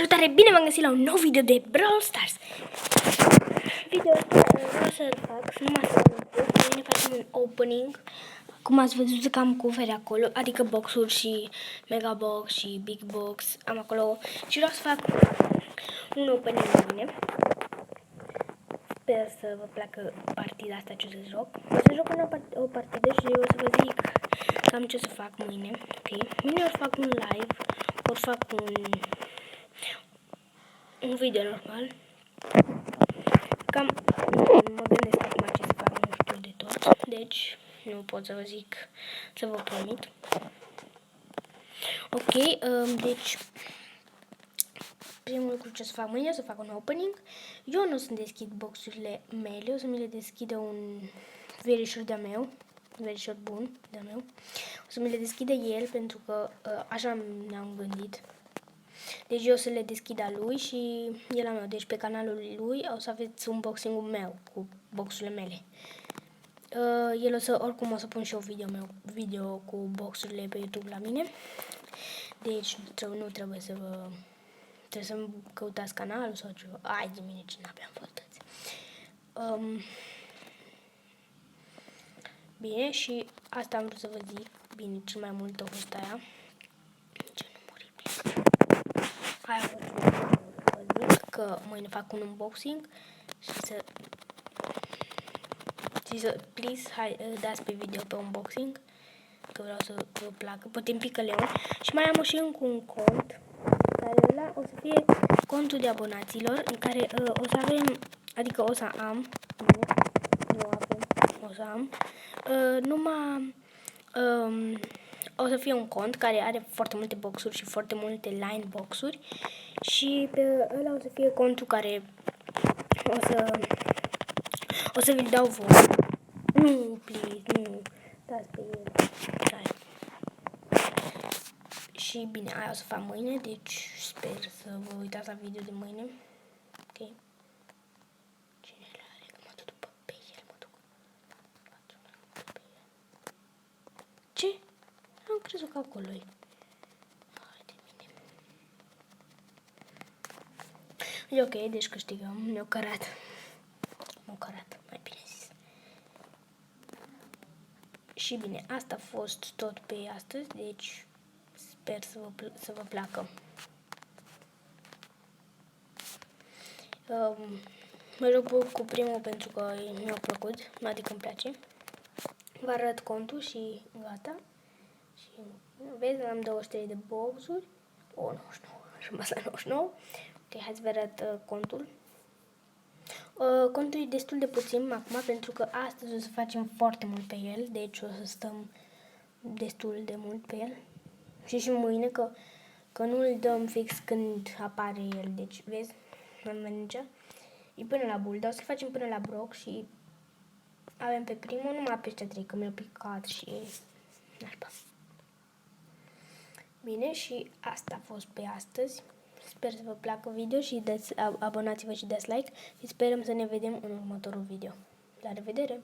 Salutare, bine v-am găsit la un nou video de Brawl Stars. Video ăsta vreau să-l fac, să nu mă să ne facem un opening. Cum ați văzut că am cufere acolo, adică boxuri și mega box și big box, am acolo. Și vreau să fac un opening mâine. Sper să vă placă partida asta ce o să joc. O să joc o partidă și o să vă zic cam ce o să fac mâine. Ok, mâine o să fac un live, o să fac un video normal. Cam mă gândesc acum ce să fac, nu știu de tot. Deci nu pot să vă zic, să vă promit. Ok, deci primul lucru ce o să fac mâine, o să fac un opening. Eu nu o să deschid boxurile mele, o să mi le deschidă un verișor de-a meu, un verișor bun de-a meu. O să mi le deschidă el pentru că așa ne-am gândit. Deci eu o să le deschid a lui și el a meu. Deci pe canalul lui o să aveți unboxing-ul meu cu boxurile mele. El o să, oricum o să pun și eu video cu boxurile pe YouTube la mine. Deci nu trebuie să vă... Trebuie să-mi căutați canalul sau ceva. Ai de mine ce n-aveam fătăți. Bine, și asta am vrut să vă zic. Bine, cel mai mult a fost aia. Ce număr aia vreau să vă zic că mâine fac un unboxing și să please, hai, dați pe video pe unboxing, că vreau să vă placă. Poate pică Leon. Și mai am și încă un cont, care ăla o să fie contul de abonaților, în care o să avem, adică o să am, nu avem, o să am, numai, o să fie un cont care are foarte multe boxuri și foarte multe line boxuri și pe ăla o să fie contul care o să vi-l dau voi. Nu, please, nu, dați pe el. Hai. Și bine, aia o să fac mâine, deci sper să vă uitați la video de mâine. Ok. Cine le are? Că mă duc după pe el, mă duc. Ce? Am crezut că acolo-i. Hai de mine. E ok, deci câștigăm. Ne-o cărat. M-o cărat, mai bine zis. Și bine, asta a fost tot pe astăzi, deci sper să vă placă. Mă joc cu primul pentru că mi-a plăcut, adică îmi place. Vă arăt contul și gata. Și vezi, am 23 de boxuri. 99, am rămas la 99. Ok, hai să vă arăt contul. Contul e destul de puțin acum pentru că astăzi o să facem foarte mult pe el, deci o să stăm destul de mult pe el. Și mâine că nu îl dăm fix când apare el, deci vezi, am mergea. E până la bull, dar o să facem până la Brock și avem pe primul numai pe ăștia 3, că mi-a picat și nașpa. Bine, și asta a fost pe astăzi. Sper să vă placă video și abonați-vă și dați like și sperăm să ne vedem în următorul video. La revedere!